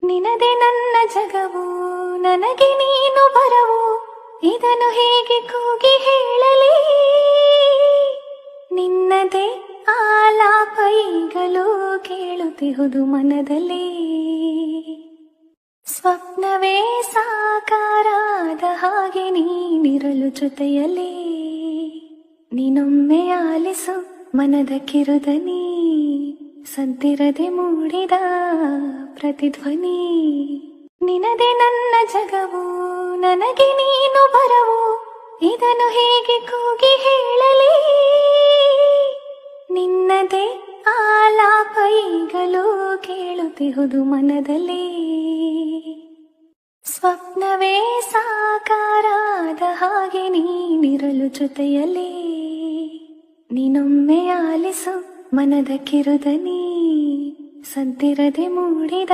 ನಿನದೆ ನನ್ನ ಜಗವು, ನನಗೆ ನೀನು ಬರವು, ಇದನ್ನು ಹೇಗೆ ಕೂಗಿ ಹೇಳಲಿ. ನಿನ್ನದೇ ಆಲಾಪ ಈಗಲೂ ಕೇಳುತ್ತಿಹುದು ಮನದಲ್ಲಿ. ಸ್ವಪ್ನವೇ ಸಾಕಾರಾದ ಹಾಗೆ ನೀನಿರಲು ಜೊತೆಯಲ್ಲಿ. ನೀನೊಮ್ಮೆ ಆಲಿಸು ಮನದ ಕಿರುದನಿ, ಸದ್ದಿರದೆ ಮೂಡಿದ ಪ್ರತಿಧ್ವನಿ. ನಿನದೆ ನನ್ನ ಜಗವು, ನನಗೆ ನೀನು ಬರವು, ಇದನ್ನು ಹೇಗೆ ಕೂಗಿ ಹೇಳಲಿ. ನಿನ್ನದೇ ಆಲಾಪ ಈಗಲೂ ಕೇಳುತ್ತಿಹುದು ಮನದಲ್ಲಿ. ಸ್ವಪ್ನವೇ ಸಾಕಾರಾದ ಹಾಗೆ ನೀನಿರಲು ಜೊತೆಯಲ್ಲಿ. ನೀನೊಮ್ಮೆ ಆಲಿಸು ಮನದ ಕಿರುದನಿ, ಸದ್ದಿರದೆ ಮೂಡಿದ